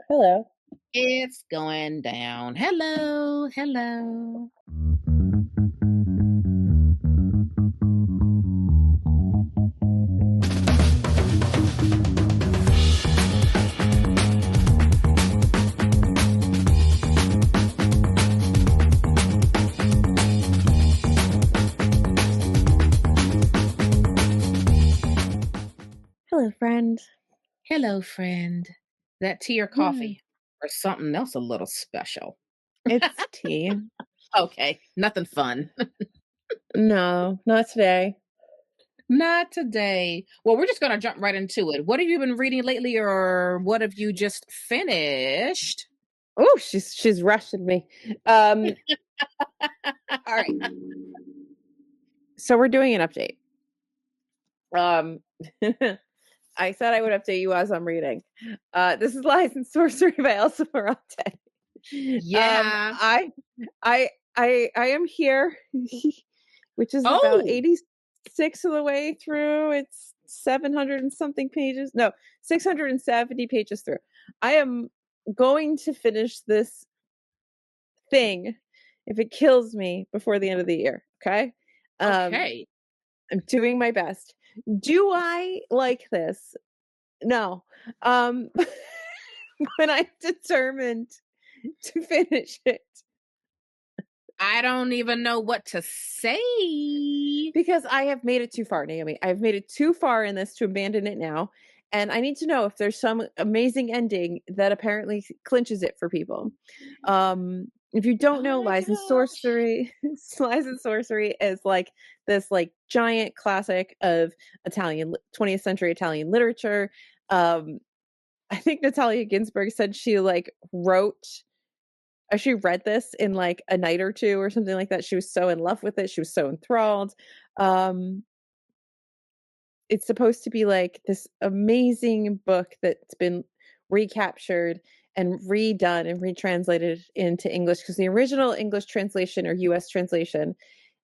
Hello. It's going down. Hello, hello. Hello, friend. Hello, friend. That tea or Yeah. coffee or something else a little special? It's tea. Okay, nothing fun. No, not today. Not today. Well, we're just going to jump right into it. What have you been reading lately, or what have you just finished? Oh, she's rushing me. All right. So we're doing an update. Um, I said I would update you as I'm reading. This is Lies and Sorcery by Elsa Ferrante. Yeah. I am here, which is about Oh, 86 of the way through. It's 700 and something pages. No, 670 pages through. I am going to finish this thing if it kills me before the end of the year. Okay. okay. I'm doing my best. Do I like this? No. Um, but I'm determined to finish it. I don't even know what to say. Because I have made it too far, Naomi. I've made it too far in this to abandon it now. And I need to know if there's some amazing ending that apparently clinches it for people. If you don't Oh know, my Lies and gosh. Sorcery, Lies and Sorcery is like this like giant classic of Italian 20th century Italian literature. I think Natalia Ginsburg said she like she read this in like a night or two or something like that. She was so in love with it. She was so enthralled. Um, it's supposed to be like this amazing book that's been recaptured and redone and retranslated into English because the original English translation or US translation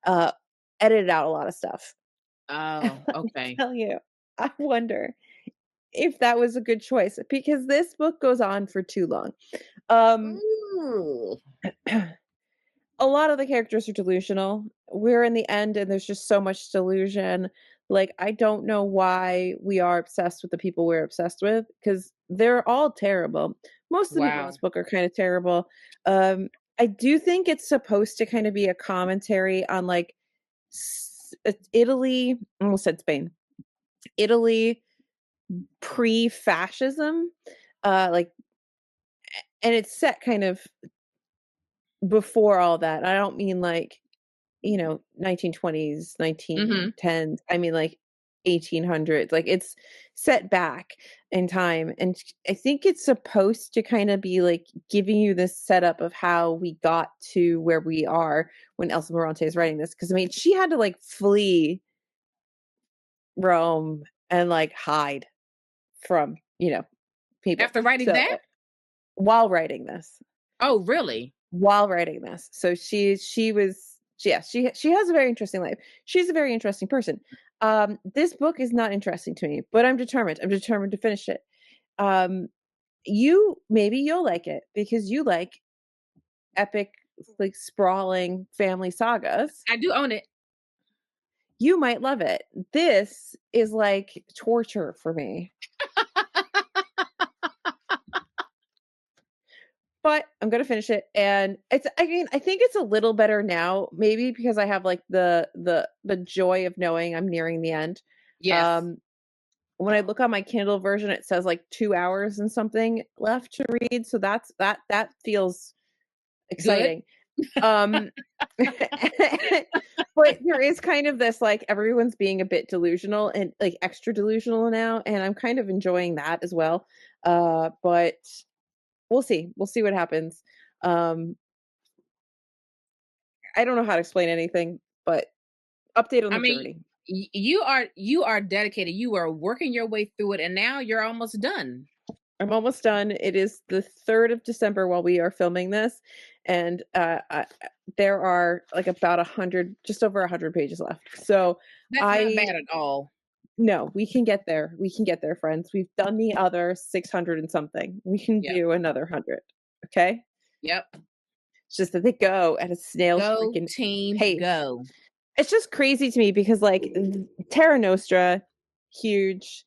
uh, edited out a lot of stuff. And Oh, let me okay. tell you, I wonder if that was a good choice because this book goes on for too long. Um, Ooh. a lot of the characters are delusional. We're in the end and there's just so much delusion. Like I don't know why we are obsessed with the people we're obsessed with because they're all terrible. Most of the people in Wow. this book are kind of terrible. Um I do think it's supposed to kind of be a commentary on like Italy, I almost said Spain. Italy pre-fascism. Like and it's set kind of before all that. I don't mean like 1920s, Mhm. 1910s. I mean, like 1800s. Like it's set back in time. And I think it's supposed to kind of be like giving you this setup of how we got to where we are when Elsa Morante is writing this. Cause I mean, she had to like flee Rome and like hide from, people. After writing So that? while writing this, Oh, really? So she was yeah, she has a very interesting life. She's a very interesting person. This book is not interesting to me, but I'm determined. I'm determined to finish it. Um, you'll like it because you like epic, like sprawling family sagas. I do own it. You might love it. This is like torture for me. But I'm gonna finish it, and I think it's a little better now, maybe because I have like the joy of knowing I'm nearing the end. Yes. Um, when I look on my Kindle version, it says like 2 hours and something left to read, so that feels Good. exciting. Um, but there is kind of this like everyone's being a bit delusional and like extra delusional now, and I'm kind of enjoying that as well. But we'll see. We'll see what happens. Um, I don't know how to explain anything, but update on I the mean, journey. you are dedicated. You are working your way through it, and now you're almost done. I'm almost done. It is the 3rd of December while we are filming this, and there are like about 100, just over 100 pages left. So That's not I bad at all. No, we can get there. We can get there, friends. We've done the other 600 and something. We can Yep. do another 100. Okay? Yep. It's just that they go at a snail's Go freaking team, pace. go. It's just crazy to me because like Terra Nostra, huge.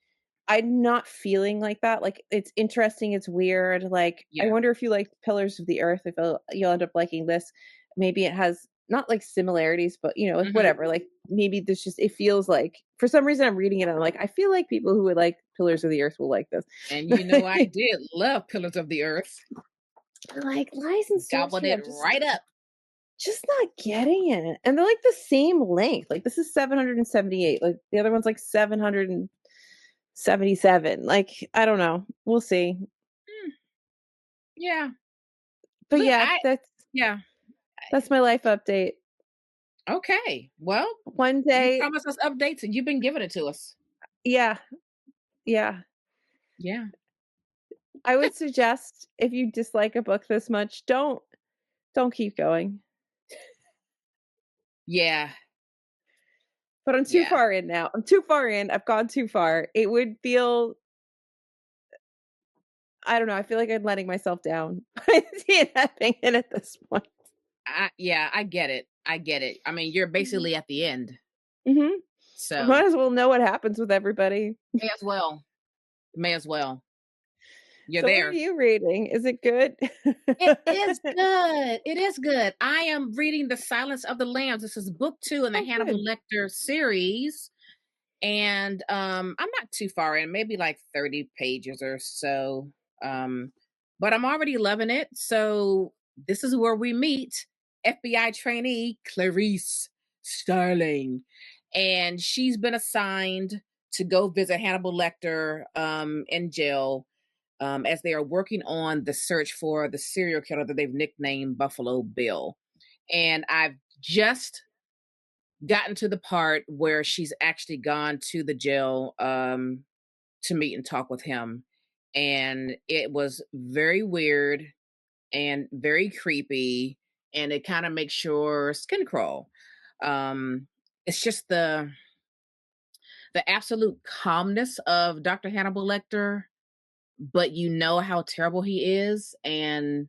I'm not feeling like that. Like it's interesting, it's weird. Like I Yeah. wonder if you like Pillars of the Earth, if you'll end up liking this. Maybe it has not like similarities, but like Hmm. whatever. Like maybe this just it feels like for some reason I'm reading it and I'm like, I feel like people who would like Pillars of the Earth will like this. And you know I did love Pillars of the Earth. Like Lies and Gobbled Sorcery, it I'm right up. just not getting it. And they're like the same length. Like this is 778. Like the other one's like 777. Like I don't know. We'll see. Mm, yeah. But Look, yeah, yeah. that's my life update. Okay. Well, One you day, promised us updates and you've been giving it to us. yeah, yeah. Yeah. I would suggest if you dislike a book this much, don't keep going. Yeah. But I'm too Yeah. far in now. I'm too far in. I've gone too far. It would feel I don't know. I feel like I'm letting myself down by DNFing it at this point. Yeah, I get it. I get it. I mean, you're basically at the end. Mm-hmm. So Might as well know what happens with everybody. may as well. May as well. You're So, what are there. you reading? Is it good? It is good. It is good. I am reading The Silence of the Lambs. This is book 2 in the Oh, Hannibal good. Lecter series. And I'm not too far in, maybe like 30 pages or so. But I'm already loving it. So this is where we meet FBI trainee Clarice Starling. And she's been assigned to go visit Hannibal Lecter in jail as they are working on the search for the serial killer that they've nicknamed Buffalo Bill. And I've just gotten to the part where she's actually gone to the jail to meet and talk with him. And it was very weird and very creepy. And it kind of makes your skin crawl. It's just the absolute calmness of Dr. Hannibal Lecter, but you know how terrible he is. And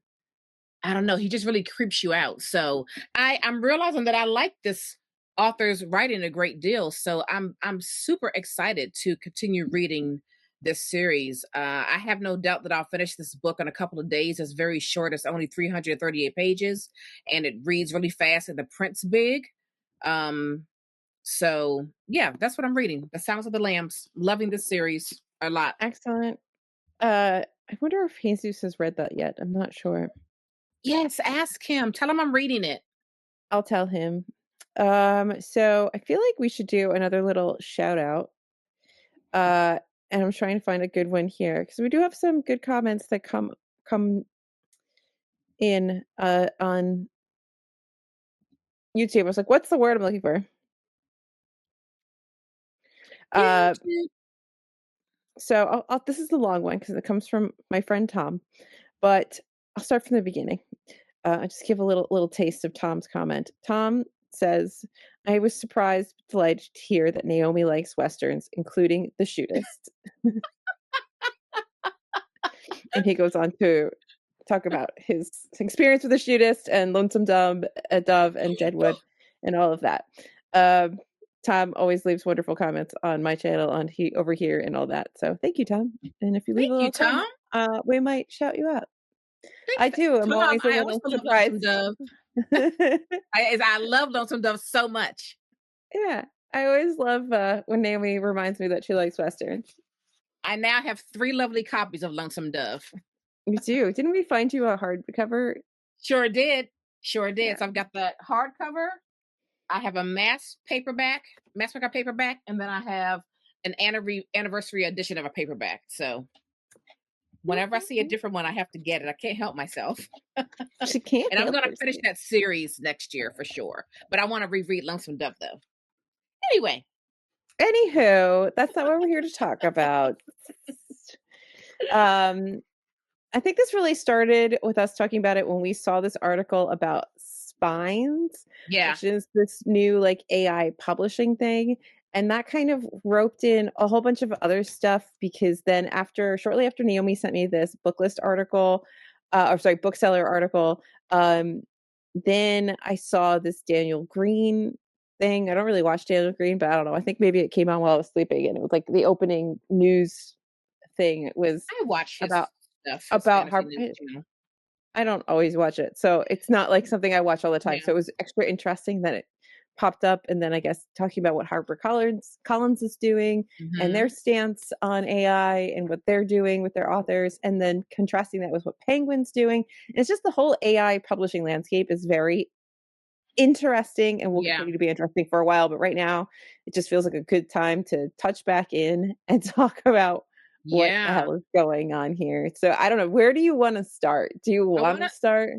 I don't know, he just really creeps you out. So I'm realizing that I like this author's writing a great deal. So I'm super excited to continue reading this series. I have no doubt that I'll finish this book in a couple of days. It's very short. It's only 338 pages and it reads really fast and the print's big. Um, so yeah, that's what I'm reading. The Sounds of the Lambs. Loving this series a lot. Excellent. I wonder if Jesus has read that yet. I'm not sure. Yes, ask him. Tell him I'm reading it. I'll tell him. So I feel like we should do another little shout out. And I'm trying to find a good one here because we do have some good comments that come in on YouTube. I was like, what's the word I'm looking for? Uh, YouTube. so this is the long one because it comes from my friend Tom, but I'll start from the beginning. I just give a little taste of Tom's comment. Tom says, "I was surprised, but delighted to hear that Naomi likes westerns, including The Shootist." And he goes on to talk about his experience with The Shootist and Lonesome Dove, and Deadwood, and all of that. Um, Tom always leaves wonderful comments on my channel, on over here, and all that. So thank you, Tom. And if you leave Thank a you, little Tom. comment, we might shout you out. I Thanks, do. I'm Tom. always a I little also love Lonesome surprised. Dove. I love Lonesome Dove so much. Yeah, I always love when Naomi reminds me that she likes westerns. I now have 3 lovely copies of Lonesome Dove. Me too. Didn't we find you a hardcover? Sure did. Sure did. Yeah. So I've got the hardcover. I have a mass market paperback, and then I have an anniversary edition of a paperback. So whenever I see a different one, I have to get it. I can't help myself. She can't And I'm help going to finish herself. that series next year for sure. But I want to reread Lonesome Dove though. Anyway, Anywho, that's not what we're here to talk about. Um, I think this really started with us talking about it when we saw this article about Spines, yeah. which is this new like AI publishing thing. And that kind of roped in a whole bunch of other stuff because then shortly after Naomi sent me this book list article, or sorry, bookseller article, um, then I saw this Daniel Green thing. I don't really watch Daniel Green, but I don't know. I think maybe it came on while I was sleeping, and it was like the opening news thing was I watch about his stuff, his about fantasy Harper. news channel. I don't always watch it, so it's not like something I watch all the time. Yeah. So it was extra interesting that it popped up, and then I guess talking about what Collins is doing and their Mhm. stance on AI and what they're doing with their authors, and then contrasting that with what Penguin's doing. And it's just the whole AI publishing landscape is very interesting and will Yeah. continue to be interesting for a while. But right now, it just feels like a good time to touch back in and talk about what the Yeah. hell is going on here. So I don't know. Where do you want to start? Do you I want to wanna start?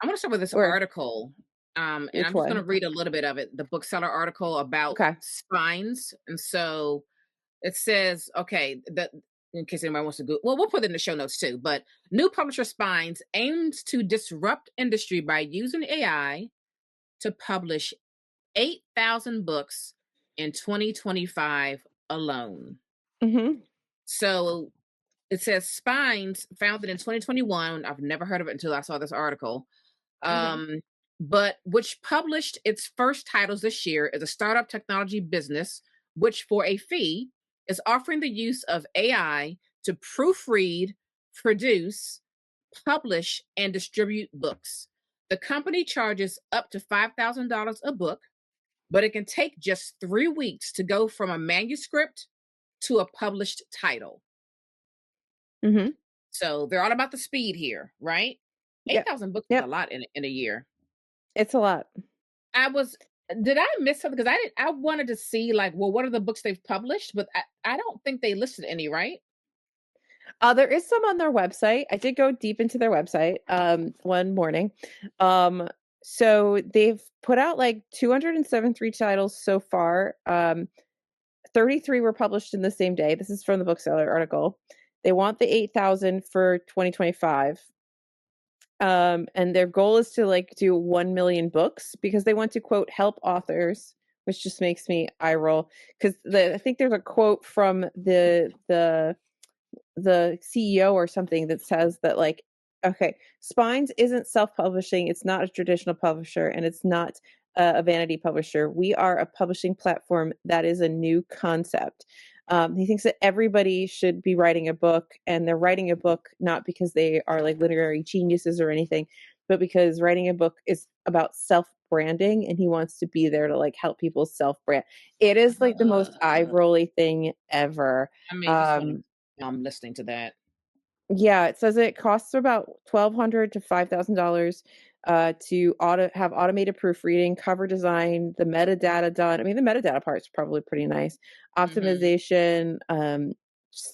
I wanna start with this Or article, and which I'm just gonna one? read a little bit of it, the bookseller article about Okay. spines. And so it says, okay, that in case anybody wants to go, well, we'll put it in the show notes too. But new publisher Spines aims to disrupt industry by using AI to publish 8,000 books in 2025 alone. Mhm. So it says Spines, founded in 2021. I've never heard of it until I saw this article. Mhm. Um, but which published its first titles this year, is a startup technology business, which for a fee is offering the use of AI to proofread, produce, publish, and distribute books. The company charges up to $5,000 a book, but it can take just 3 weeks to go from a manuscript to a published title. Mhm. So they're all about the speed here, right? Yep. 8,000 books is a Yep. lot in a year. It's a lot. I was did I miss something? Because I wanted to see, like, well, what are the books they've published, but I don't think they listed any, right? There is some on their website. I did go deep into their website one morning. So they've put out like 273 titles so far. 33 were published in the same day. This is from the bookseller article. They want the 8,000 for 2025. And their goal is to like do 1 million books because they want to quote help authors, which just makes me eye roll because I think there's a quote from the CEO or something that says that like, okay, Spines isn't self-publishing, it's not a traditional publisher, and it's not a vanity publisher. We are a publishing platform that is a new concept. He thinks that everybody should be writing a book, and they're writing a book not because they are like literary geniuses or anything, but because writing a book is about self-branding, and he wants to be there to like help people self-brand. It is like the most Uh, eye-rolly thing ever. I mean, just want Um, I'm listening to that. yeah, it says it costs about $1,200 to $5,000 to have automated proofreading, cover design, the metadata done. I mean, the metadata part's probably pretty nice. Mhm. Optimization.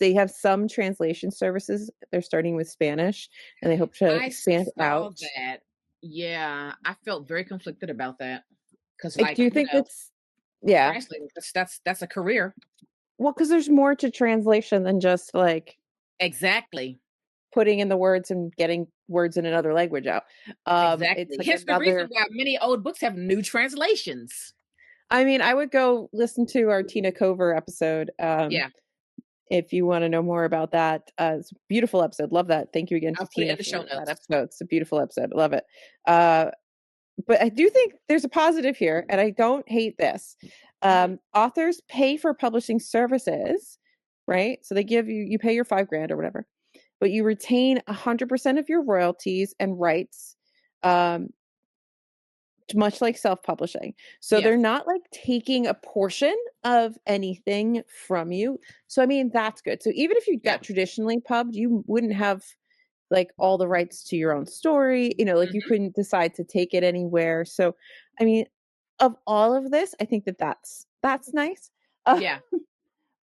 They have some translation services. They're starting with Spanish, and they hope to I expand saw out. that. Yeah, I felt very conflicted about that because, I like, do think it's yeah. translating, that's a career. Well, because there's more to translation than just like Exactly. putting in the words and getting words in another language out. It's Exactly. like Here's the reason another why many old books have new translations. I mean, I would go listen to our Tina Cover episode, Yeah, if you wanna know more about that. It's a beautiful episode, love that. Thank you again to I'll put it Tina in the show for that notes. episode. It's a beautiful episode, love it. Uh, but I do think there's a positive here, and I don't hate this. Mhm. Authors pay for publishing services, right? So they give you pay your 5 grand or whatever, but you retain 100% of your royalties and rights, um, much like self-publishing. So Yes. they're not like taking a portion of anything from you. So I mean, that's good. So even if you Yeah. got traditionally pubbed, you wouldn't have like all the rights to your own story, like you Mhm. couldn't decide to take it anywhere. So I mean, of all of this, I think that that's nice. Uh, Yeah.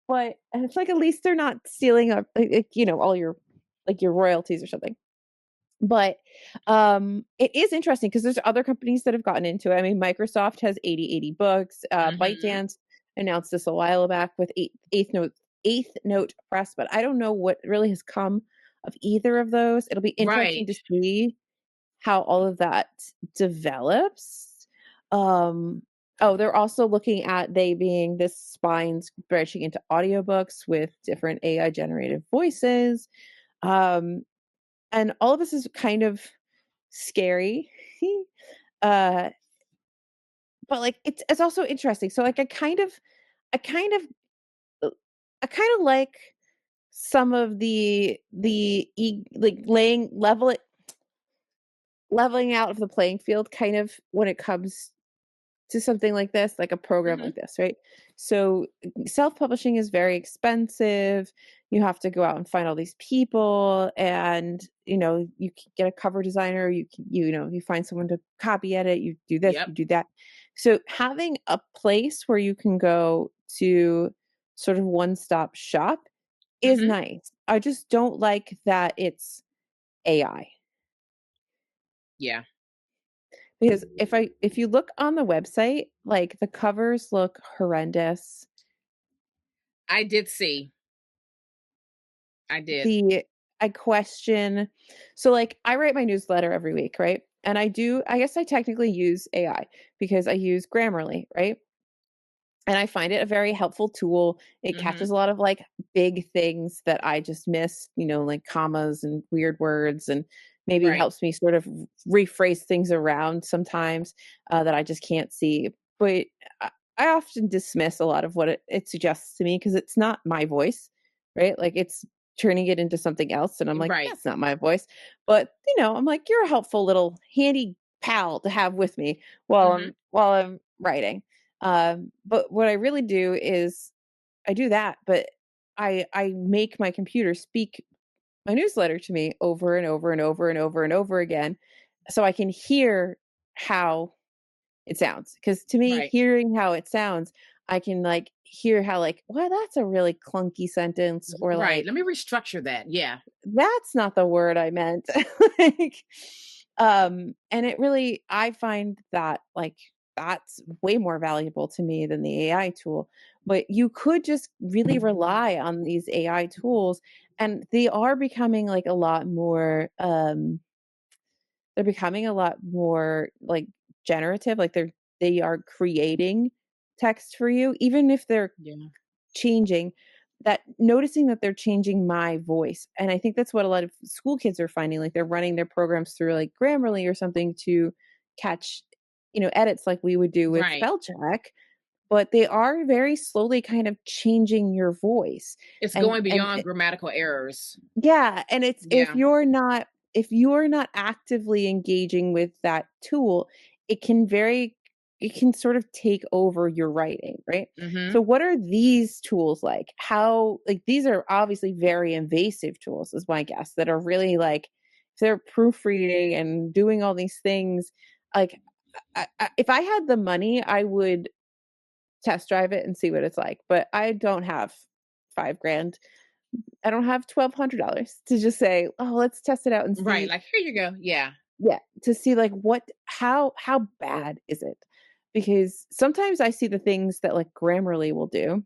but it's like at least they're not stealing up all your like your royalties or something. But, it is interesting because there's other companies that have gotten into it. I mean, Microsoft has 80/80 books. Mhm. ByteDance announced this a while back with Eighth Note Press, but I don't know what really has come of either of those. It'll be interesting Right. to see how all of that develops. Um, Oh, they're also looking at they being this spine's branching into audiobooks with different AI generated voices. Um, and all of this is kind of scary. uh, but like it's also interesting. So like I kind of I kind of like some of like leveling out of the playing field kind of when it comes to something like this, like a program Hmm. like this, right? So self-publishing is very expensive. You have to go out and find all these people, and you can get a cover designer. You find someone to copy edit. You do this, Yep. you do that. So having a place where you can go to sort of one-stop shop is Hmm. nice. I just don't like that it's AI. Yeah. Because if you look on the website, like the covers look horrendous. I did see. I did. The I question so like I write my newsletter every week, right? And I guess I technically use AI because I use Grammarly, right? And I find it a very helpful tool. It Hmm. catches a lot of like big things that I just miss, like commas and weird words, and maybe Right. helps me sort of rephrase things around sometimes that I just can't see. But I, I often dismiss a lot of what it suggests to me because it's not my voice, right? Like it's turning it into something else. And I'm like, Right. that's not my voice. But, I'm like, you're a helpful little handy pal to have with me Hmm. while I'm writing. But what I really do is I do that, but I make my computer speak my newsletter to me over and over and over and over and over again so I can hear how it sounds. Because to me, Right. hearing how it sounds, I can like hear how like, well, that's a really clunky sentence, or Right. Let like me restructure that. Yeah. that's not the word I meant. Like, and it really, I find that like that's way more valuable to me than the AI tool. But you could just really rely on these AI tools, and they are becoming like a lot more they're becoming a lot more like generative, like they are creating text for you, even if they're Yeah. changing noticing that they're changing my voice. And I think that's what a lot of school kids are finding, like they're running their programs through like Grammarly or something to catch, edits like we would do with Right. spell check, but they are very slowly kind of changing your voice. It's And going beyond grammatical errors. yeah, and it's Yeah. if you're not actively engaging with that tool, it can sort of take over your writing, right? So Hmm. what are these tools like? How like these are obviously very invasive tools is my guess that are really like if they're proofreading and doing all these things, like if I had the money, I would test drive it and see what it's like, but I don't have 5 grand. I don't have $1,200 to just say, "Oh, let's test it out and Right. see." Like, here you go. Yeah. Yeah, to see like how bad is it? Because sometimes I see the things that like Grammarly will do,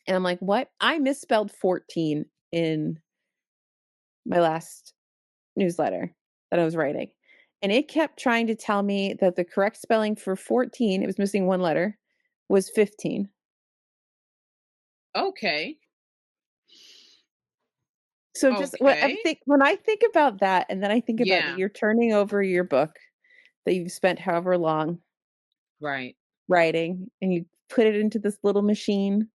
and I'm like, "What? I misspelled 14 in my last newsletter that I was writing." And it kept trying to tell me that the correct spelling for 14, it was missing one letter, was 15. Okay. So just Okay. when I think about that, and then I think about that Yeah. you're turning over your book that you've spent however long Right. writing, and you put it into this little machine,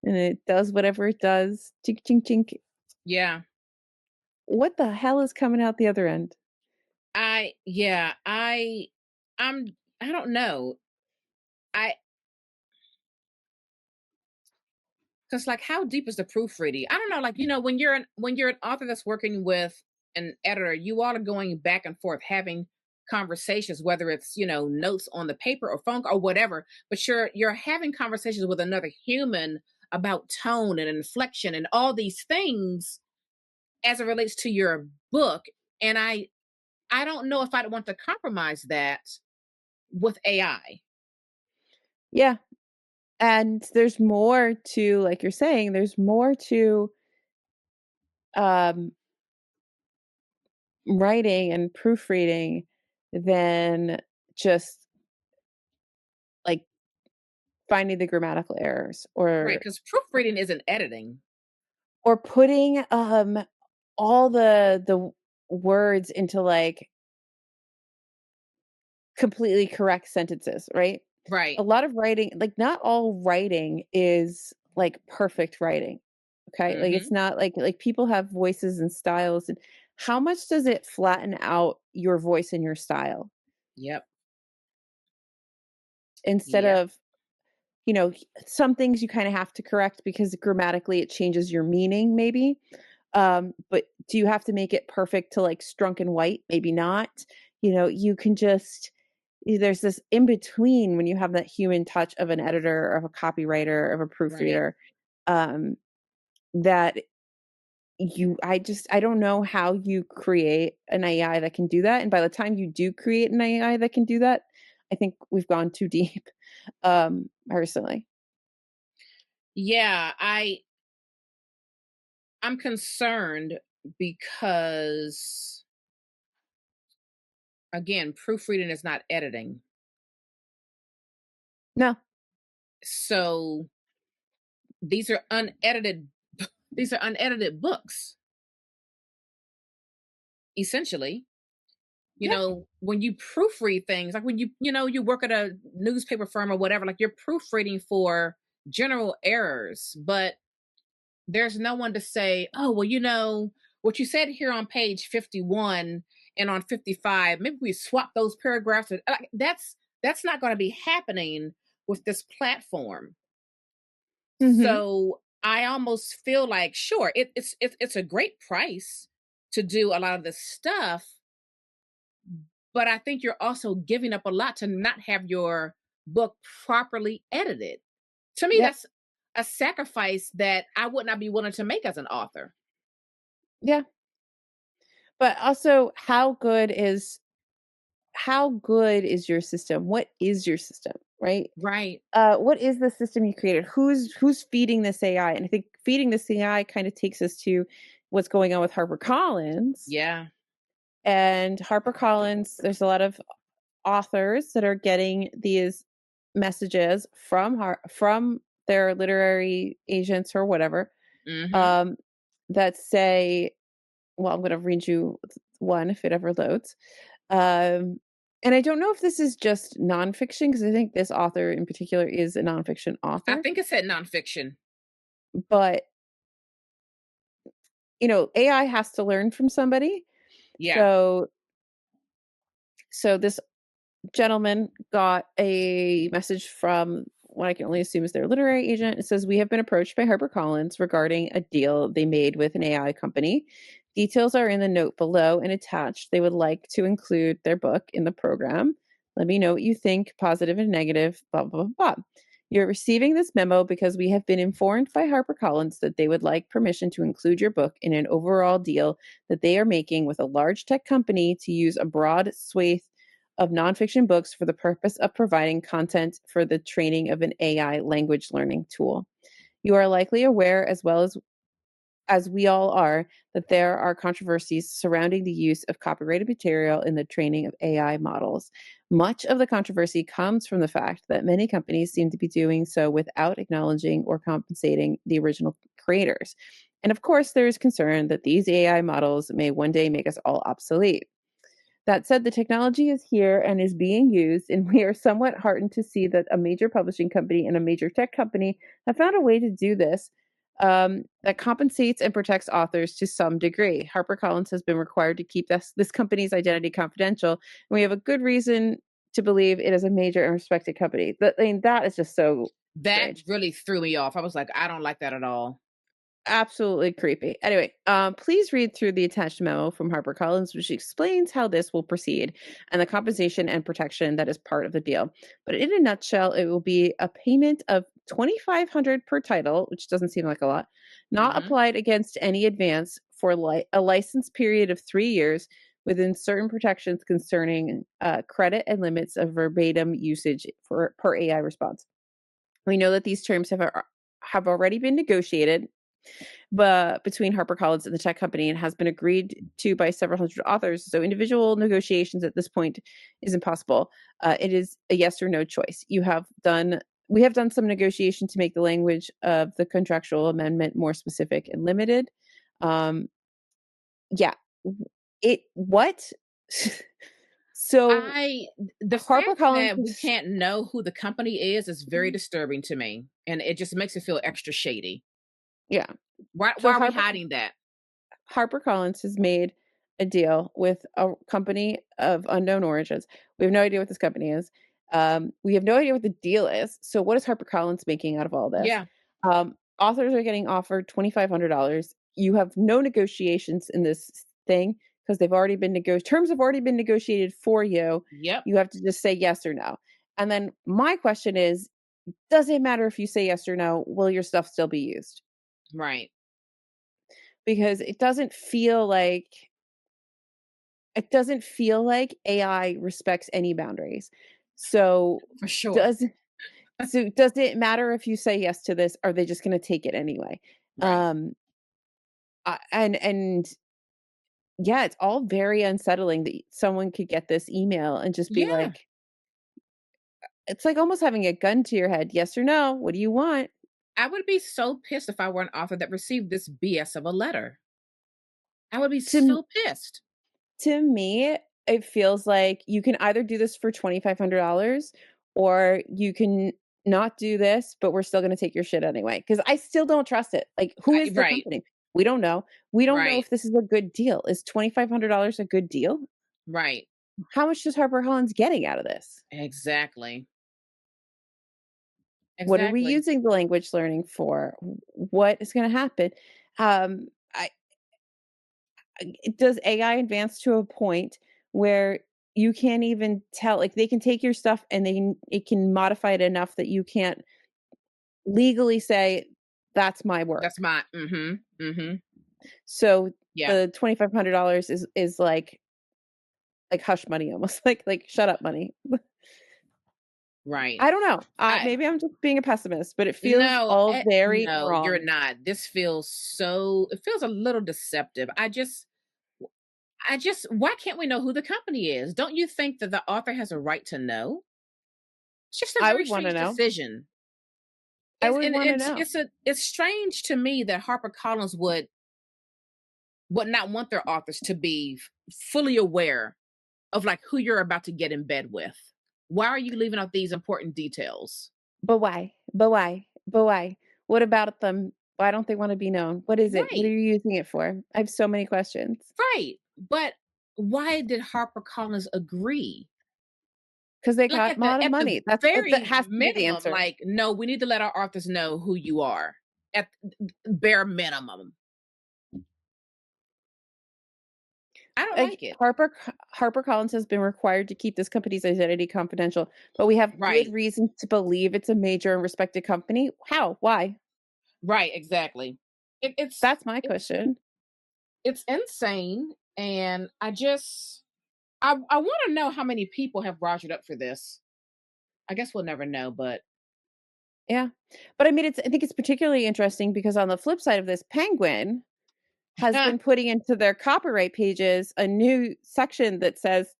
and it does whatever it does, chink, chink, chink. Yeah. What the hell is coming out the other end? Yeah, I don't know. I Because like, how deep is the proofreading? I don't know. Like, when you're an author that's working with an editor, you all are going back and forth, having conversations, whether it's notes on the paper or phone or whatever. But you're having conversations with another human about tone and inflection and all these things as it relates to your book. And I don't know if I'd want to compromise that with AI. Yeah, and there's more to, like you're saying, there's more to um writing and proofreading than just finding the grammatical errors, Right, because proofreading isn't editing. or putting all the words into like completely correct sentences, right? A Right. lot of writing, like not all writing is like perfect writing. Okay? Like it's Mhm. not like people have voices and styles, and how much does it flatten out your voice and your style Yep. instead Yep. of, you know, some things you kind of have to correct because grammatically it changes your meaning maybe. But do you have to make it perfect to like strunk and white? Maybe not. You know, you can just there's this in between when you have that human touch of an editor or of a copywriter of a Right. proofreader, um, that I don't know how you create an AI that can do that. And by the time you do create an AI that can do that, I think we've gone too deep, personally. Yeah, I'm concerned because again, proofreading is not editing. No. So these are unedited these are unedited books essentially. You Yeah. know, when you proofread things, like when you work at a newspaper firm or whatever, like you're proofreading for general errors, but there's no one to say, oh, well, what you said here on page 51 and on 55, maybe we swap those paragraphs. That's not going to be happening with this platform. Mhm. So I almost feel like, sure, it's a great price to do a lot of this stuff, but I think you're also giving up a lot to not have your book properly edited. To me, Yep. that's a sacrifice that I would not be willing to make as an author. Yeah. But also, how good is your system? What is your system, right? Right. What is the system you created? Who's feeding this AI? And I think feeding this AI kind of takes us to what's going on with HarperCollins. Yeah. And HarperCollins, there's a lot of authors that are getting these messages from their literary agents or whatever, Mhm. um, that say, well, I'm going to read you one if it ever loads. Um, and I don't know if this is just nonfiction because I think this author in particular is a nonfiction I author, think it said nonfiction. but AI has to learn from somebody. Yeah. So, so this gentleman got a message from what I can only assume is their literary agent. It says, "We have been approached by HarperCollins regarding a deal they made with an AI company. Details are in the note below and attached. They would like to include their book in the program. Let me know what you think, positive and negative, blah, blah, blah, blah. You're receiving this memo because we have been informed by HarperCollins that they would like permission to include your book in an overall deal that they are making with a large tech company to use a broad swathe of nonfiction books for the purpose of providing content for the training of an AI language learning tool. You are likely aware, as well as we all are, that there are controversies surrounding the use of copyrighted material in the training of AI models. Much of the controversy comes from the fact that many companies seem to be doing so without acknowledging or compensating the original creators. And of course, there is concern that these AI models may one day make us all obsolete. That said, the technology is here and is being used, and we are somewhat heartened to see that a major publishing company and a major tech company have found a way to do this, that compensates and protects authors to some degree. HarperCollins has been required to keep this company's identity confidential, and we have a good reason to believe it is a major and respected company. That is just so That strange. really threw me off. I was like, I don't like that at all. Absolutely creepy. Anyway, please read through the attached memo from HarperCollins, which explains how this will proceed and the compensation and protection that is part of the deal. But in a nutshell, it will be a payment of $2,500 per title, which doesn't seem like a lot, not Mhm. applied against any advance for a license period of 3 years within certain protections concerning credit and limits of verbatim usage for per AI response. We know that these terms have already been negotiated but between HarperCollins and the tech company and has been agreed to by several hundred authors. So individual negotiations at this point is impossible. It is a yes or no choice. You have done we have done some negotiation to make the language of the contractual amendment more specific and limited. Um, yeah, it what? So I the fact HarperCollins that we is can't know who the company is very disturbing to me, and it just makes it feel extra shady. yeah. Why So are we hiding that? HarperCollins has made a deal with a company of unknown origins. We have no idea what this company is. We have no idea what the deal is. So, what is HarperCollins making out of all this? Yeah, Authors are getting offered $2,500. You have no negotiations in this thing because they've already been negotiated. Terms have already been negotiated for you. yep, You have to just say yes or no. And then my question is, does it matter if you say yes or no? Will your stuff still be used? right, Because it doesn't feel like AI respects any boundaries. So for sure. does does it matter if you say yes to this? Are they just going to take it anyway? Right. Um, and yeah, it's all very unsettling that someone could get this email and just be Yeah. like, it's like almost having a gun to your head. Yes or no? What do you want? I would be so pissed if I were an author that received this BS of a letter. I would be To so pissed. To me, it feels like you can either do this for $2,500 or you can not do this, but we're still gonna take your shit anyway. Because I still don't trust it. Like, who is the Right, company? We don't know. We don't know right, if this is a good deal. Is $2,500 a good deal? right. How much is HarperCollins getting out of this? Exactly. What are we Exactly. using the language learning for? What is gonna happen? Um, does AI advance to a point where you can't even tell, like, they can take your stuff and it can modify it enough that you can't legally say that's my work. That's my So yeah, the $2,500 is like hush money almost, like shut up money. right. I don't know. I Maybe I'm just being a pessimist, but it feels no, all very no, you're wrong. not. This feels it feels a little deceptive. I just why can't we know who the company is? Don't you think that the author has a right to know? It's just a I very would wanna strange know. decision. I It's would and wanna know. it's strange to me that HarperCollins would not want their authors to be fully aware of like who you're about to get in bed with. Why are you leaving out these important details? But why? But why? But why? What about them? Why don't they wanna be known? What is it? What are Right, you using it for? I have so many questions. right. But why did HarperCollins agree? Because they Like got a lot of at the money. That very has to be the minimum, answer. like, no, we need to let our authors know who you are. At bare minimum. I don't Like, like it. HarperCollins has been required to keep this company's identity confidential, but we have good Right. reason to believe it's a major and respected company. How? Why? Right, exactly. It, it's That's my it's question. it's insane, and I want to know how many people have rogered up for this. I guess we'll never know, but Yeah. But I mean, I think it's particularly interesting because on the flip side of this, Penguin has been putting into their copyright pages a new section that says,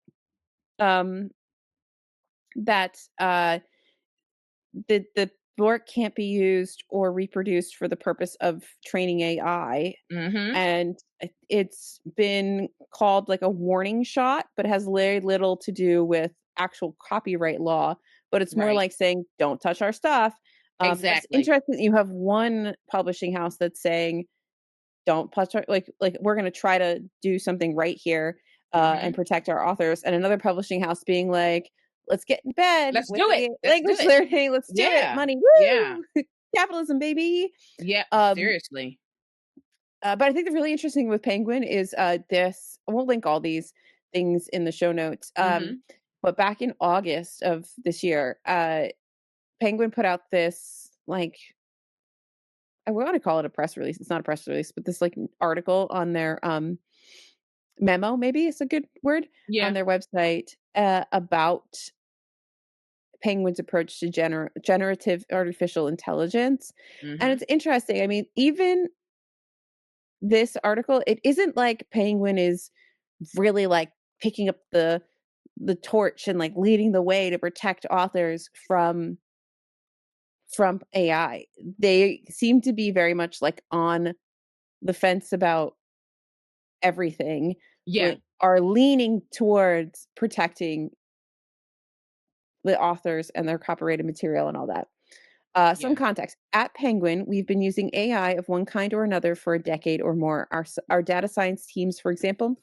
um, that, the work can't be used or reproduced for the purpose of training AI, mhm, and it's been called like a warning shot, but has very little to do with actual copyright law, but it's more right, like saying, "Don't touch our stuff." But it's exactly. interesting that you have one publishing house that's saying, "Don't touch our," like, "We're gonna try to do something right here, and Mhm. protect our authors," and another publishing house being like, "Let's get in bed Let's with do it. the Let's do language it. learning, let's do it, Yeah, money, yeah, woo! Capitalism, baby." yeah. Um, Seriously. but I think the really interesting with Penguin is, this we'll link all these things in the show notes, Mhm. but back in August of this year, Penguin put out this, like, I wanna call it a press release, it's not a press release, but this, like, article on their, memo, maybe is a good word, on Yeah. their website, about Penguin's approach to generative artificial intelligence, and Mhm. it's interesting, I mean, even this article, it isn't like Penguin is really, like, picking up the torch and, like, leading the way to protect authors from from AI. They seem to be very much like on the fence about everything, Yeah. but are leaning towards protecting the authors and their copyrighted material and all that. Some Yeah. context. At Penguin, we've been using AI of one kind or another for a decade or more. Our data science teams, for example,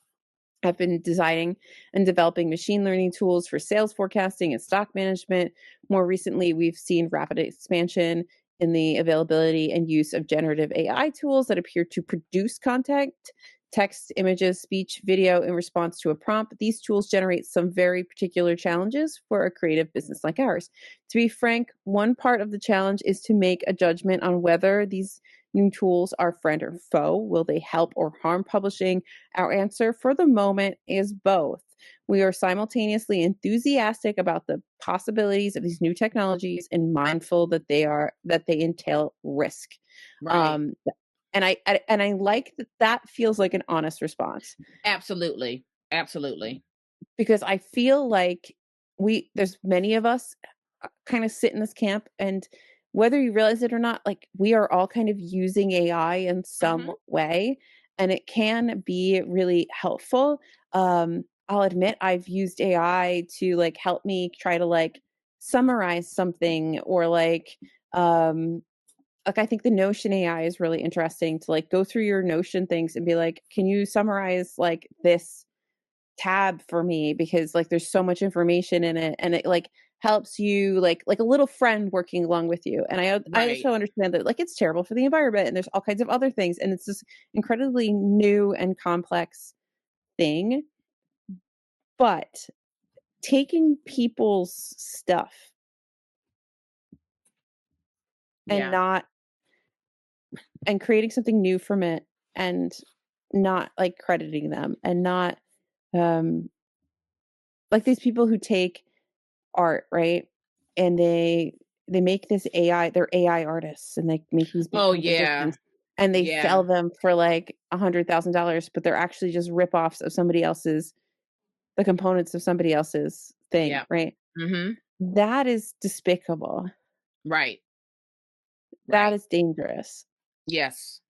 have been designing and developing machine learning tools for sales forecasting and stock management. More recently, we've seen rapid expansion in the availability and use of generative AI tools that appear to produce content, text, images, speech, video in response to a prompt. These tools generate some very particular challenges for a creative business like ours. To be frank, one part of the challenge is to make a judgment on whether these new tools are friend or foe. Will they help or harm publishing? Our answer for the moment is both. We are simultaneously enthusiastic about the possibilities of these new technologies and mindful that they entail risk. Right. Um, and I like that that feels like an honest response Absolutely. Absolutely. because I feel like there's many of us kind of sit in this camp, and whether you realize it or not, like we are all kind of using AI in some Mhm. way, and it can be really helpful. I'll admit I've used AI to like help me try to like summarize something or like I think the Notion AI is really interesting to like go through your Notion things and be like, can you summarize like this tab for me because like there's so much information in it and it like helps you like a little friend working along with you. And I Right. also understand that like it's terrible for the environment and there's all kinds of other things and it's this incredibly new and complex thing. But taking people's stuff and Yeah. not and creating something new from it and not like crediting them and not um like these people who take art, right? And they make this AI, they're AI artists and they make these big Oh, yeah. compositions and they Yeah. sell them for like $100,000, but they're actually just rip-offs of somebody else's the components of somebody else's thing, Yeah. right? Mhm. That is despicable. Right. That Right. is dangerous. Yes.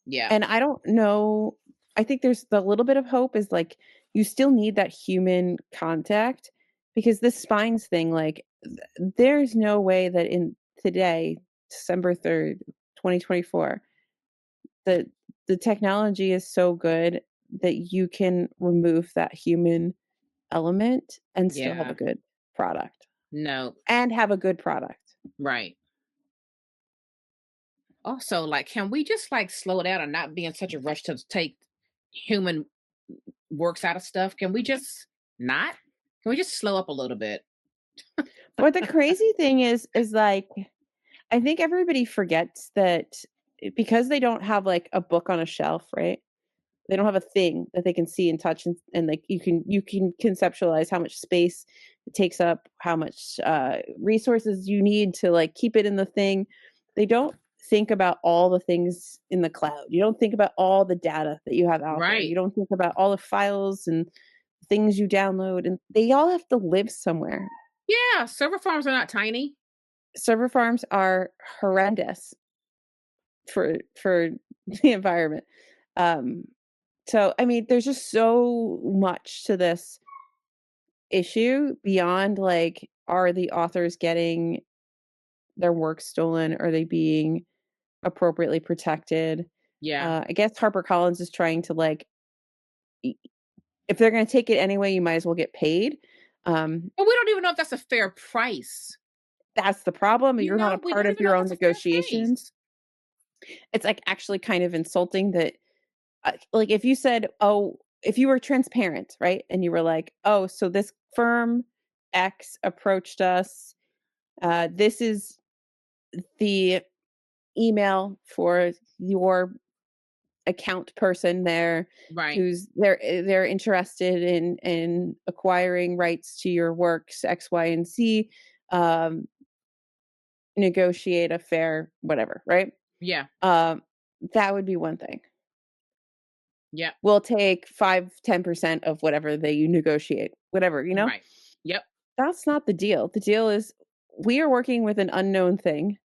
Yeah. And I don't know, I think there's the little bit of hope is like you still need that human contact because this spines thing, like there's no way that in today, December 3rd, 2024, that the technology is so good that you can remove that human element and still have a Yeah. good product No. and have a good product. Right. Also, like, can we just like slow down and not be in such a rush to take human works out of stuff? Can we just not? Can we just slow up a little bit? But the crazy thing is like I think everybody forgets that because they don't have like a book on a shelf, right? They don't have a thing that they can see and touch and like you can conceptualize how much space it takes up, how much resources you need to like keep it in the thing. They don't think about all the things in the cloud. You don't think about all the data that you have out there. You Right. don't think about all the files and things you download and they all have to live somewhere. Yeah. Server farms are not tiny. Server farms are horrendous for the environment. Um, so I mean, there's just so much to this issue beyond like, are the authors getting their work stolen? Are they being appropriately protected? Yeah. I guess HarperCollins is trying to like, if they're going to take it anyway, you might as well get paid. Um, But we don't even know if that's a fair price. that's the problem. You You're not a know, we part don't of even know your if own that's a fair negotiations. price. It's like actually kind of insulting that like if you said, "Oh," if you were transparent, right? And you were like, "Oh, so this firm X approached us. This is the email for your account person there Right. who's they're interested in acquiring rights to your works X, Y, and Z. Um, negotiate a fair whatever, right?" Yeah. Um, that would be one thing. Yep. We'll take 5-10% of whatever they you negotiate, whatever, you know? Right. Yep. That's not the deal. The deal is we are working with an unknown thing.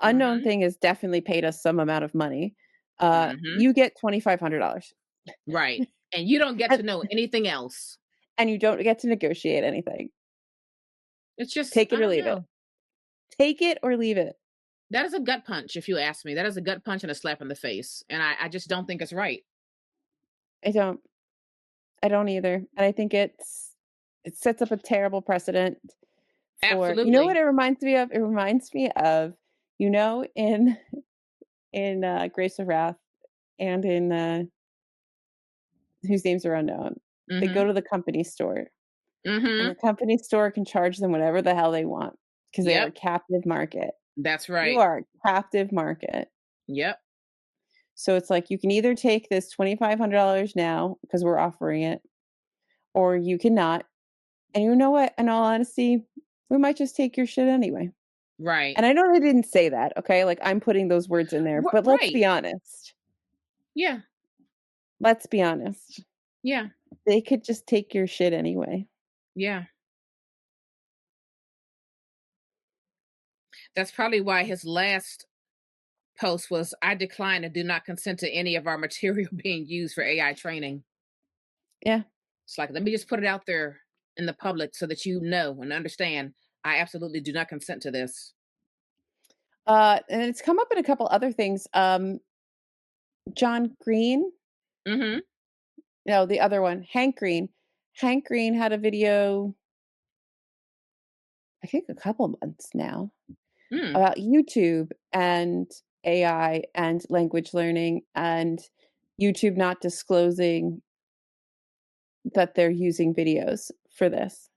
Unknown Mhm. thing has definitely paid us some amount of money. Mhm. You get $2,500, Right. And you don't get and to know anything else. you don't get to negotiate anything. It's just Take it I or don't leave it. know. Take it or leave it. That is a gut punch, if you ask me. That is a gut punch and a slap in the face, and I just don't think it's right. I don't. I don't either, and I think it sets up a terrible precedent for, you know what Absolutely. it reminds me of? It reminds me of, in Grapes of Wrath and in Whose Names Are Unknown. They go Mhm. to the company store, and the Mhm. company store can charge them whatever the hell they want because they are a Yep. captive market. That's You right. are a captive market. Yep. So it's like you can either take this $2,500 now because we're offering it, or you cannot. And you know what? In all honesty, we might just take your shit anyway. Right. And I know they didn't say that, okay? Like, I'm putting those words in there, but let's Right. be honest. Yeah. Let's be honest. Yeah. They could just take your shit anyway. Yeah. That's probably why his last post was, "I decline and do not consent to any of our material being used for AI training." Yeah. It's like, let me just put it out there in the public so that you know and understand I absolutely do not consent to this. And it's come up in a couple other things. John Green, Mhm. no, the other one, Hank Green. Hank Green had a video, I think a couple months now, Mm. about YouTube and AI and language learning and YouTube not disclosing that they're using videos for this.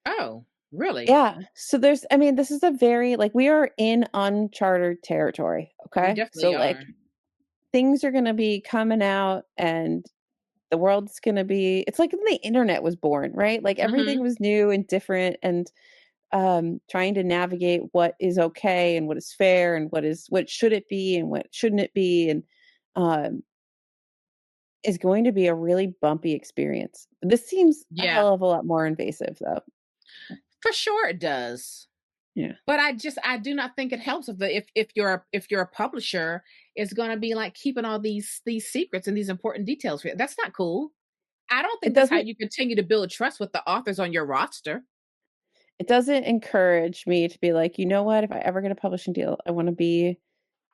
Oh, really? Yeah. So I mean, this is a very, like, we are in uncharted territory. We Okay. So, definitely are. like, things are going to be coming out and the world's going to be, it's like when the internet was born, right? Like, everything Mhm. was new and different, and trying to navigate what is okay and what is fair and what should it be and what shouldn't it be. And um, is going to be a really bumpy experience. This seems a Yeah. hell of a lot more invasive, though. For sure it does. Yeah. But I do not think it helps if you're a publisher is going to be like keeping all these secrets and these important details for you. That's not cool. I don't It think that's how doesn't you continue to build trust with the authors on your roster. it doesn't encourage me to be like, "You know what? If I ever get a publishing deal, I wanna be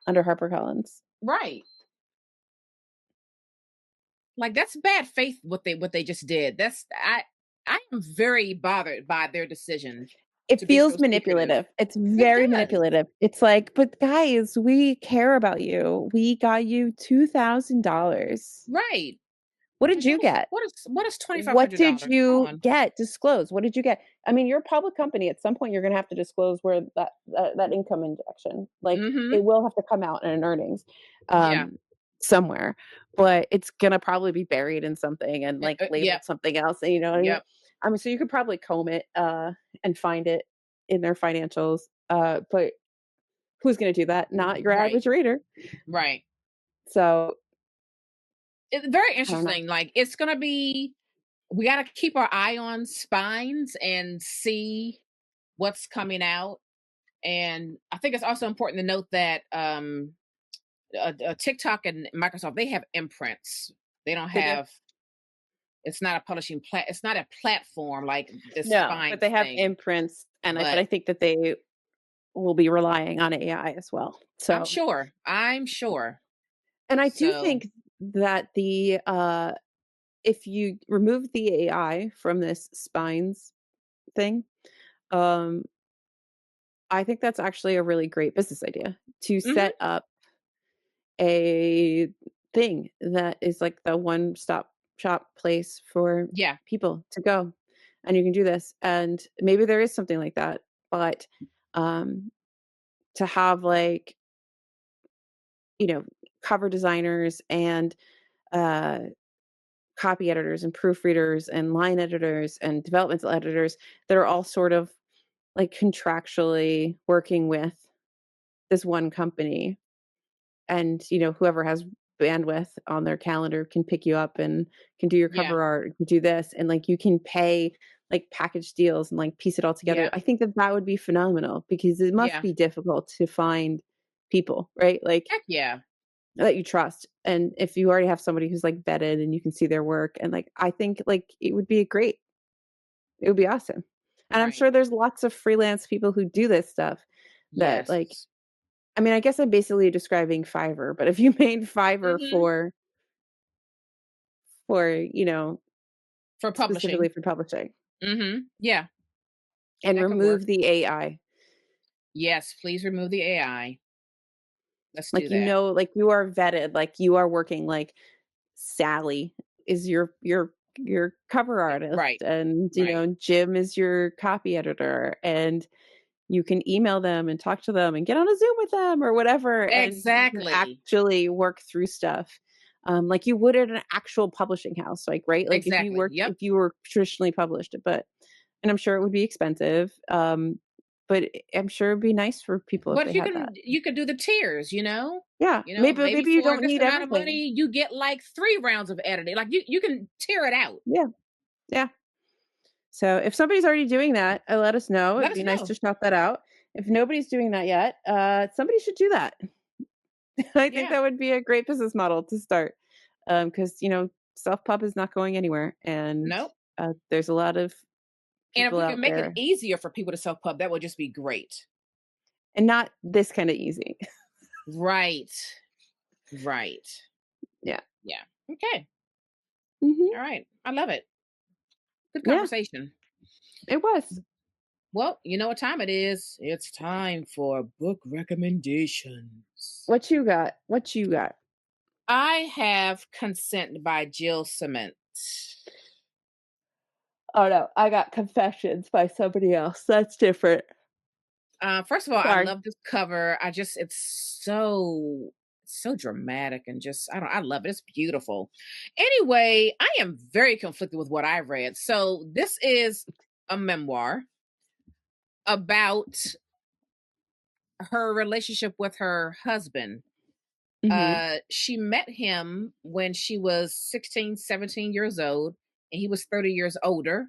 under HarperCollins." Right. Like that's bad faith what they just did. I am very bothered by their decision It to be so feels secretive. manipulative. It's It very does. manipulative. It's like, "But guys, we care about you. We got you $2,000. Right. What did Like you get? what is What did $2,500? Come you on. get? Disclose. What did you get?" I mean, you're a public company. At some point, you're gonna have to disclose where that income injection, like, it Mhm. will have to come out in an earnings, Yeah. um, somewhere, but it's gonna probably be buried in something and, like, Yep. labeled something else, and you know what I mean? Yep. I mean, so you could probably comb it, and find it in their financials, but who's gonna do that? Not your Right. average reader. Right. So, It's very I don't know. interesting. Like it's gonna be we gotta keep our eye on spines and see what's coming out. And I think it's also important to note that TikTok and Microsoft they have imprints. They don't They do. have. It's not a It's not a platform like this No, but they Spines have thing. imprints, but But I think that they will be relying on AI as well. I'm So, sure. I'm sure. and I do So think that if you remove the AI from this spines thing, um, I think that's actually a really great business idea to mhm, set up a thing that is like the one-stop shop place for yeah. people to go. And you can do this. And maybe there is something like that, but um to have, like, cover designers and uh copy editors and proofreaders and line editors and developmental editors that are all sort of like contractually working with this one company, and whoever has bandwidth on their calendar can pick you up and can do your Yeah. cover art, can do this, and like you can pay like package deals and like piece it all together. Yeah. I think that that would be phenomenal because it must Yeah. be difficult to find people, right? Like Heck yeah. that you trust. And if you already have somebody who's like vetted and you can see their work and like I think like it would be great. It would be awesome. And I'm Right. sure there's lots of freelance people who do this stuff that like Yes. I mean, I guess I'm basically describing Fiverr, but if you made Fiverr Hmm. for, you know, For specifically publishing. for publishing Yeah, and that could work. remove the AI. Yes, please remove the AI. Let's do Like you that. know, like you are vetted, like you are working like Sally is your cover artist Right. and you Right. know, Jim is your copy editor and you can email them and talk to them and get on a Zoom with them or whatever, and you can Exactly. actually work through stuff, like you would at an actual publishing house, like, right? Like, Exactly. Yep. if you were traditionally published, but and I'm sure it would be expensive, but I'm sure it'd be nice for people if But they had that. you could do the tiers, you know? Yeah, You know, maybe maybe you for don't this need amount of everything. money, you get like 3 rounds of editing. Like you can tier it out. Yeah, yeah. So if somebody's already doing that, let us know. Let It'd us be nice know. to shout that out. If nobody's doing that yet, somebody should do that. I think Yeah. that would be a great business model to start, because you know self pub is not going anywhere, and Nope. there's a lot of And if people we can out make it there, easier for people to self pub, that would just be great. and not this kind of easy. Right. Right. Yeah. Yeah. Okay. Hmm. All right. I love it. Good Yeah, conversation. it was. Well, you know what time it is. It's time for book recommendations. What you got? What you got? I have Consent by Jill Cement. Oh no, I got Confessions by somebody else. That's different. First of all, I Sorry. love this cover. It's so dramatic and just I love it. It's beautiful. Anyway, I am very conflicted with what I read. So this is a memoir about her relationship with her husband. Hmm. She met him when she was 16, 17 years old, and he was 30 years older,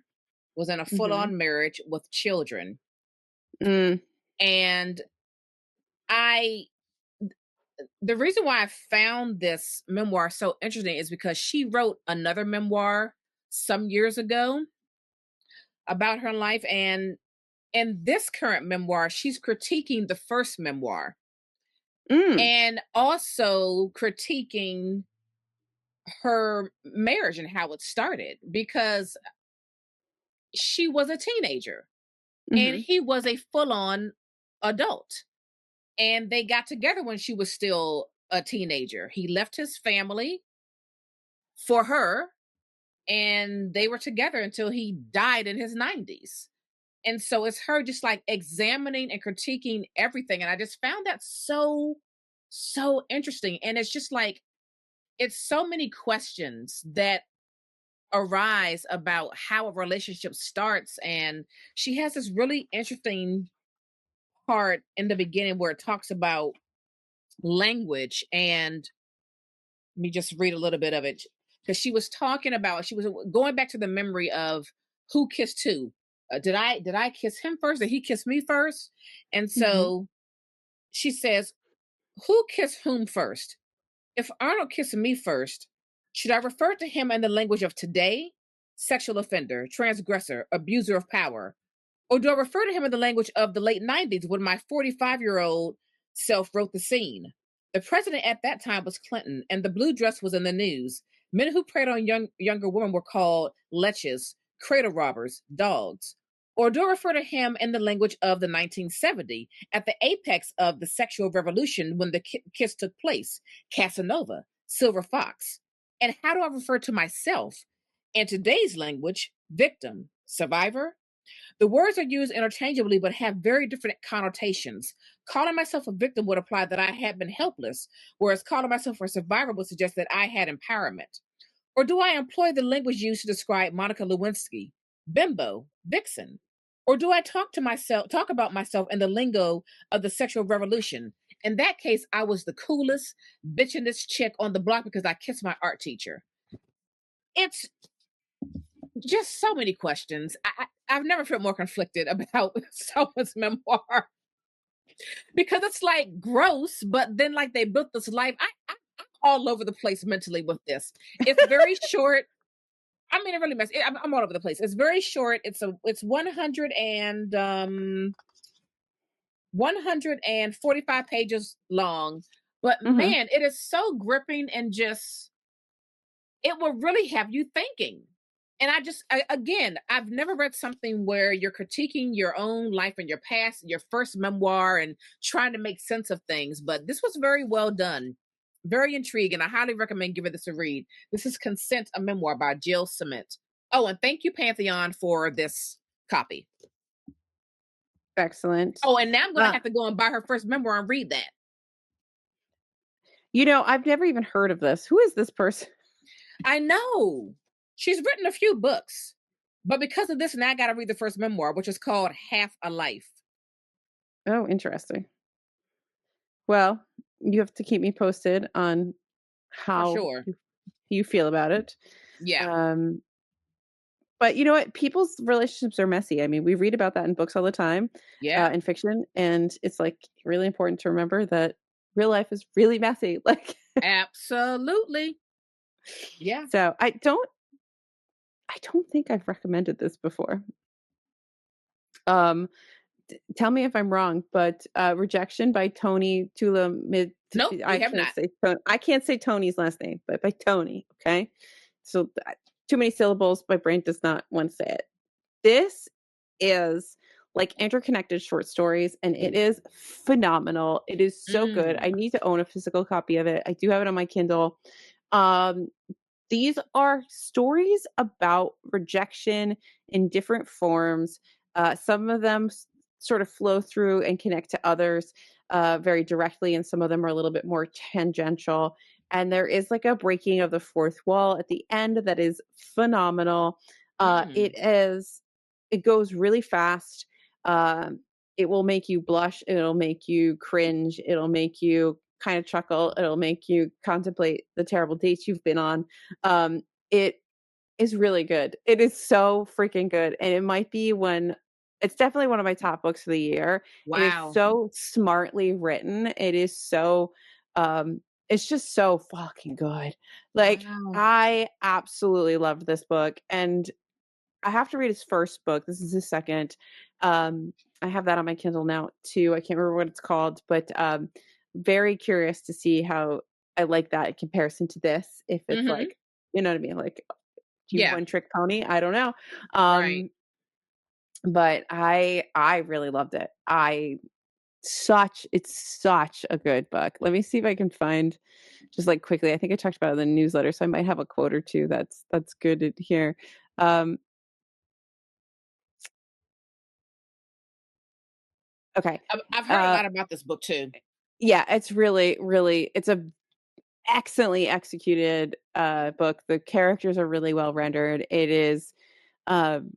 was in a Hmm. full-on marriage with children. Mm. And I the reason why I found this memoir so interesting is because she wrote another memoir some years ago about her life, and in this current memoir she's critiquing the first memoir Mm. and also critiquing her marriage and how it started because she was a teenager and Hmm. he was a full-on adult, and they got together when she was still a teenager. He left his family for her, and they were together until he died in his 90s. And so it's her just like examining and critiquing everything, and I just found that so interesting. And it's just like it's so many questions that arise about how a relationship starts. And she has this really interesting part in the beginning where it talks about language. And let me just read a little bit of it, because she was going back to the memory of who kissed who. Did I kiss him first? Did he kiss me first? And Hmm. so she says, who kissed whom first? If Arnold kissed me first, should I refer to him in the language of today, sexual offender, transgressor, abuser of power? Or do I refer to him in the language of the late 90s when my 45-year-old self wrote the scene? The president at that time was Clinton, and the blue dress was in the news. Men who preyed on younger women were called leches, cradle robbers, dogs. Or do I refer to him in the language of the 1970, at the apex of the sexual revolution when the kiss took place? Casanova, Silver Fox. And how do I refer to myself? In today's language, victim, survivor, the words are used interchangeably but have very different connotations. Calling myself a victim would imply that I had been helpless, whereas calling myself a survivor would suggest that I had empowerment. Or do I employ the language used to describe Monica Lewinsky, bimbo, vixen? Or do I talk about myself in the lingo of the sexual revolution? In that case, I was the coolest, bitchinest chick on the block because I kissed my art teacher. It's just so many questions. I've never felt more conflicted about someone's memoir because it's like gross, but then like they built this life. I'm all over the place mentally with this. It's very short. I mean, it really messed. I'm all over the place. It's very short. It's 145 pages long, but Hmm. man, it is so gripping and just it will really have you thinking. And again, I've never read something where you're critiquing your own life and your past, your first memoir, and trying to make sense of things. But this was very well done, very intriguing. I highly recommend giving this a read. This is Consent, a Memoir by Jill Cement. Oh, and thank you, Pantheon, for this copy. Excellent. Oh, and now I'm going to Uh, have to go and buy her first memoir and read that. I've never even heard of this. Who is this person? I know. She's written a few books, but because of this, now I got to read the first memoir, which is called Half a Life. Oh, interesting. Well, you have to keep me posted on For how sure. you feel about it. Yeah. Um, but you know what? People's relationships are messy. I mean, we read about that in books all the time, Yeah. in fiction, and it's like really important to remember that real life is really messy. Like, Absolutely. Yeah. so I don't think I've recommended this before. Um, Tell me if I'm wrong, but Rejection by Tony Tula Mid. Nope, we have not. I can't say Tony's last name, but by Tony. Okay, so too many syllables. My brain does not want to say it. This is like interconnected short stories, and it is phenomenal. It is so good. Mm. I need to own a physical copy of it. I do have it on my Kindle. Um, these are stories about rejection in different forms. Some of them sort of flow through and connect to others very directly, and some of them are a little bit more tangential. And there is like a breaking of the fourth wall at the end that is phenomenal. Mm. It goes really fast. Um, it will make you blush. It'll make you cringe. It'll make you kind of chuckle. It'll make you contemplate the terrible dates you've been on. It is really good. It is so freaking good. And it's definitely one of my top books of the year. It is Wow. so smartly written. It's just so fucking good. Like, Wow. I absolutely loved this book. And I have to read his first book. This is his second. I have that on my Kindle now too. I can't remember what it's called, but very curious to see how I like that in comparison to this. If it's Mhm. like, you know what I mean? Like, do you Yeah. one trick pony? I don't know. Right. But I really loved it. It's such a good book. Let me see if I can find just like quickly. I think I talked about it in the newsletter, so I might have a quote or two that's good to hear. Um, okay. I've heard a Uh, lot about this book too. yeah, it's really, really, it's a excellently executed book. The characters are really well rendered. Um,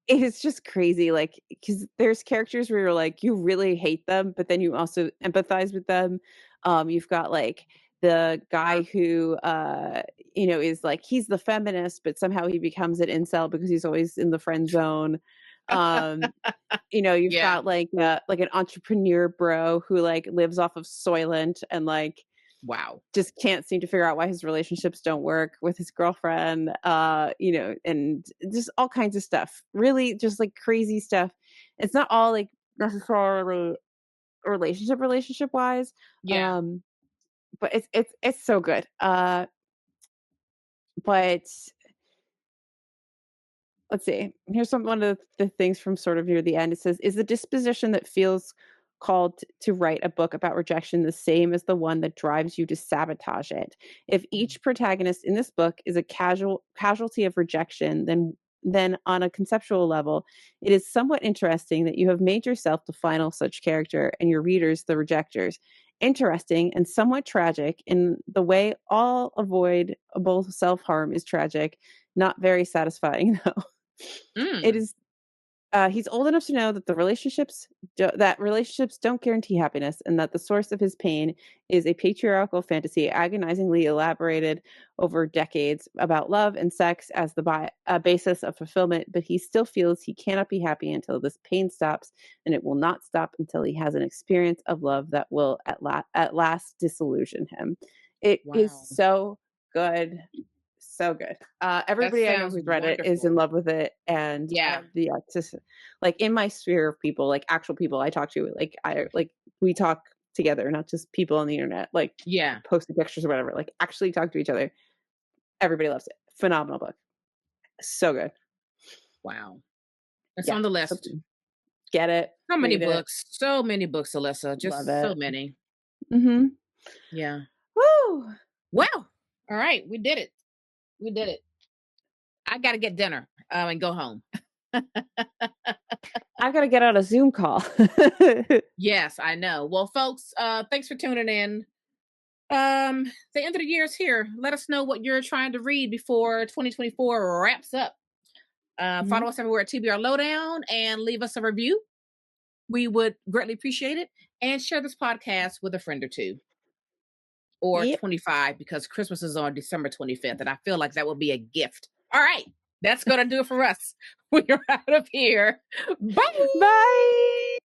it is just crazy, like, because there's characters where you're like, you really hate them, but then you also empathize with them. You've got like the guy who is like he's the feminist, but somehow he becomes an incel because he's always in the friend zone. Um, you've Yeah. got like an entrepreneur bro who like lives off of Soylent and like Wow. just can't seem to figure out why his relationships don't work with his girlfriend, and just all kinds of stuff. Really just like crazy stuff. It's not all like necessarily relationship wise. Yeah. Um, but it's so good. But let's see. Here's one of the things from sort of near the end. It says, "Is the disposition that feels called to write a book about rejection the same as the one that drives you to sabotage it? If each protagonist in this book is a casualty of rejection, then on a conceptual level, it is somewhat interesting that you have made yourself the final such character and your readers the rejectors. Interesting and somewhat tragic in the way all avoidable self-harm is tragic, not very satisfying though." It Mm. is He's old enough to know that relationships don't guarantee happiness, and that the source of his pain is a patriarchal fantasy agonizingly elaborated over decades about love and sex as the basis of fulfillment. But he still feels he cannot be happy until this pain stops, and it will not stop until he has an experience of love that will at last disillusion him. It is Wow. so good. So good. That Everybody I know sounds who's read it is in wonderful. love with it, and Yeah. just like in my sphere of people, like actual people I talk to, like we talk together, not just people on the internet, like Yeah. posting pictures or whatever. Like actually talk to each other. Everybody loves it. Phenomenal book. So good. Wow. It's Yeah. on the So list. get it, So many read it, books. So many books, Alyssa. love Just so it. many. Mm-hmm. Yeah. Woo! Well, all right. We did it. We did it. I got to get dinner and go home. I gotta get on a Zoom call. Yes, I know. Well, folks, thanks for tuning in. The end of the year is here. Let us know what you're trying to read before 2024 wraps up. Mhm. Follow us everywhere at TBR Lowdown and leave us a review. We would greatly appreciate it. And share this podcast with a friend or two, or Yep. 25, because Christmas is on December 25th. And I feel like that would be a gift. All right. That's going to do it for us. We're out of here. Bye. Bye.